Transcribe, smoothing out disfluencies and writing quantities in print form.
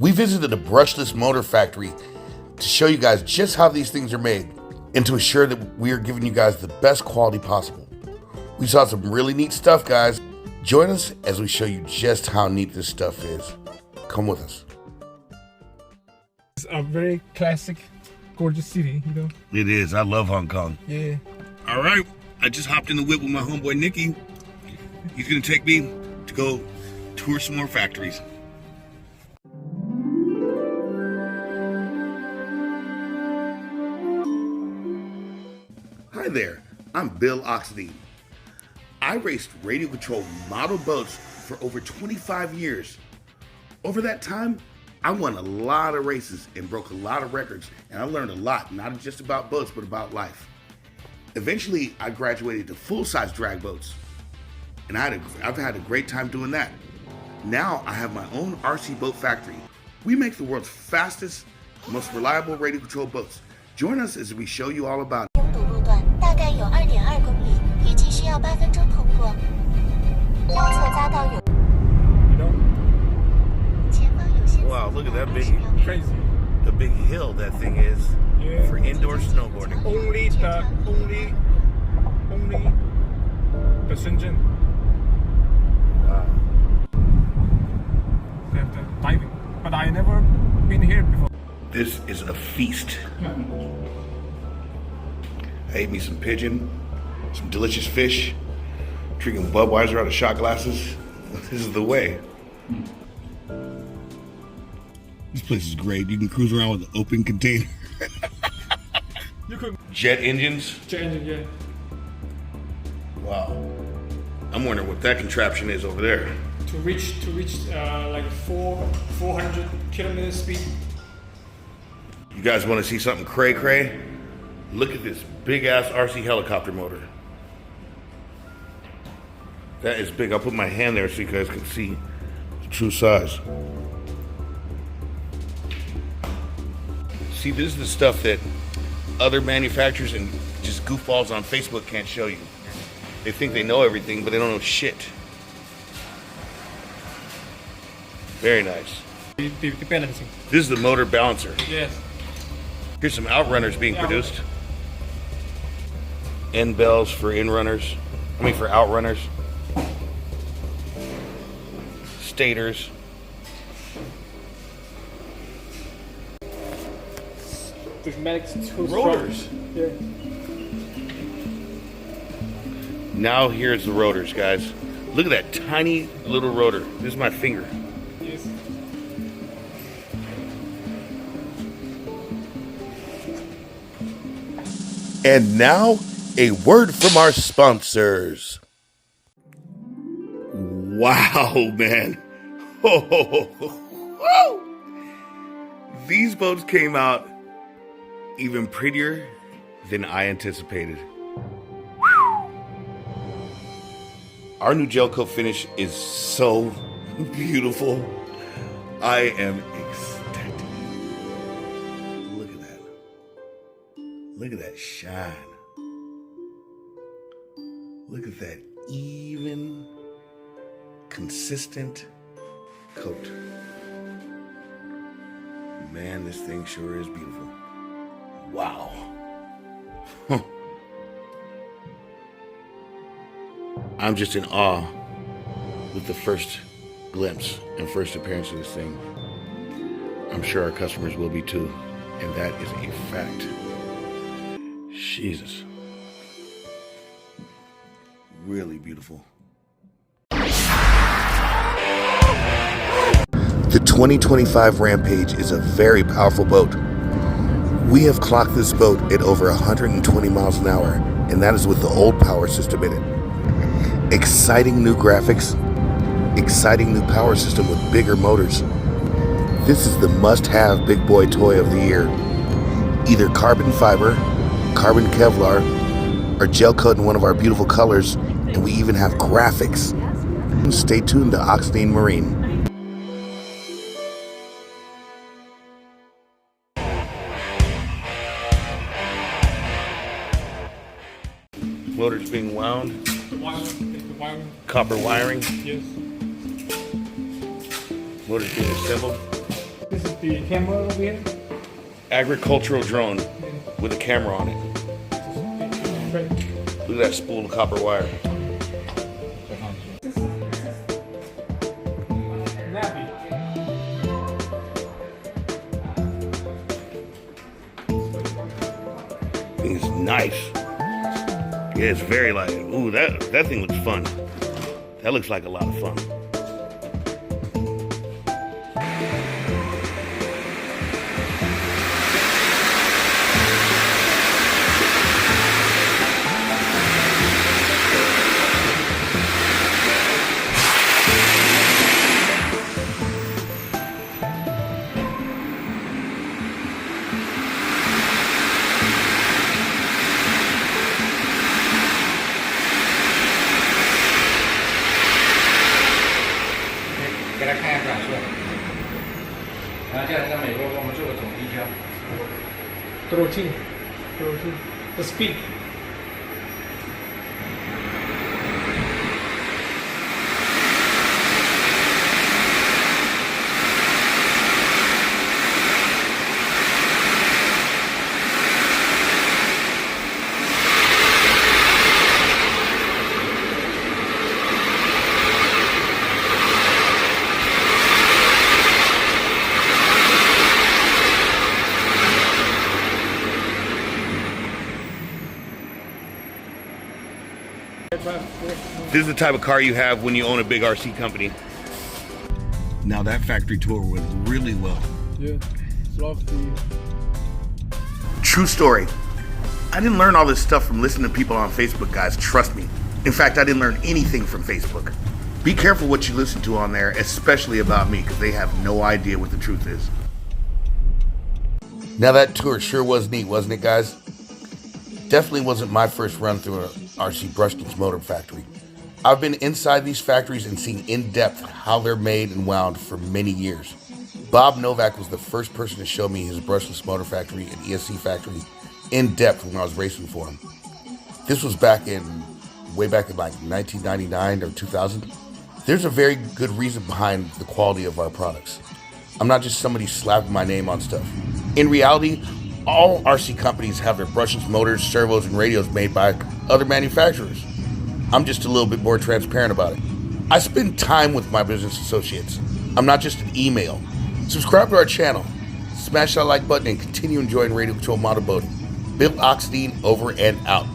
We visited a brushless motor factory to show you guys just how these things are made and to assure that we are giving you guys the best quality possible. We saw some really neat stuff, guys. Join us as we show you just how neat this stuff is. Come with us. It's a very classic, gorgeous city, you know? It is. I love Hong Kong. Yeah. All right. I just hopped in the whip with my homeboy, Nicky. He's going to take me to go tour some more factories. Hi there. I'm Bill Oxidean. I raced radio-controlled model boats for over 25 years. Over that time, I won a lot of races and broke a lot of records, and I learned a lot, not just about boats, but about life. Eventually, I graduated to full-size drag boats, and I've had a great time doing that. Now, I have my own RC boat factory. We make the world's fastest, most reliable radio-controlled boats. Join us as we show you all about it. 大概有2.2公里，预计需要8分钟通过。右侧匝道有。 Wow, look at that big, Crazy. the big hill that thing is for indoor snowboarding. Only the Shenzhen. Wow. They have the diving, but I never been here before. This is a feast. I ate me some pigeon, some delicious fish, drinking Budweiser out of shot glasses. This is the way. This place is great. You can cruise around with an open container. You could Jet engines. change it, yeah. Wow. I'm wondering what that contraption is over there. To reach like 400 kilometer speed. You guys want to see something cray-cray? Look at this big-ass RC helicopter motor. That is big. I'll put my hand there so you guys can see the true size. See, this is the stuff that other manufacturers and just goofballs on Facebook can't show you. They think they know everything, but they don't know shit. Very nice. The balancing. This is the motor balancer. Yes. Here's some outrunners being produced. End bells for inrunners. For outrunners. Stators. The mag's too Rotors. strong. Yeah. Now here's the rotors, guys. Look at that tiny little rotor. This is my finger. Yes. And now, a word from our sponsors. Wow, man. These boats came out even prettier than I anticipated. Our new gel coat finish is so beautiful. I am ecstatic. Look at that. Look at that shine. Look at that even, consistent coat. Man, this thing sure is beautiful. Wow. Huh. I'm just in awe with the first glimpse and first appearance of this thing. I'm sure our customers will be too, and that is a fact. Jesus. Really beautiful. The 2025 Rampage is a very powerful boat. We have clocked this boat at over 120 miles an hour, and that is with the old power system in it. Exciting new graphics, exciting new power system with bigger motors. This is the must-have big boy toy of the year. Either carbon fiber, carbon Kevlar, or gel coat in one of our beautiful colors, and we even have graphics. Stay tuned to Oxidean Marine. Motors being wound. The wiring. Copper wiring. Yes. Motors being assembled. This is the camera over here. Agricultural drone with a camera on it. Right. Look at that spool of copper wire. Nappy. It's nice. Yeah, it's very light. Ooh, that thing looks fun. That looks like a lot of fun. Throating. The speed. This is the type of car you have when you own a big RC company. Now that factory tour went really well. Yeah, it's lofty. True story. I didn't learn all this stuff from listening to people on Facebook, guys. Trust me. In fact, I didn't learn anything from Facebook. Be careful what you listen to on there, especially about me, because they have no idea what the truth is. Now that tour sure was neat, wasn't it, guys? Definitely wasn't my first run through an RC brushless motor factory. I've been inside these factories and seen in depth how they're made and wound for many years. Bob Novak was the first person to show me his brushless motor factory and ESC factory in depth when I was racing for him. This was way back in like 1999 or 2000. There's a very good reason behind the quality of our products. I'm not just somebody slapping my name on stuff. In reality, all RC companies have their brushless motors, servos, and radios made by other manufacturers. I'm just a little bit more transparent about it. I spend time with my business associates. I'm not just an email. Subscribe to our channel, smash that like button, and continue enjoying radio control motorboating. Bill Oxidean over and out.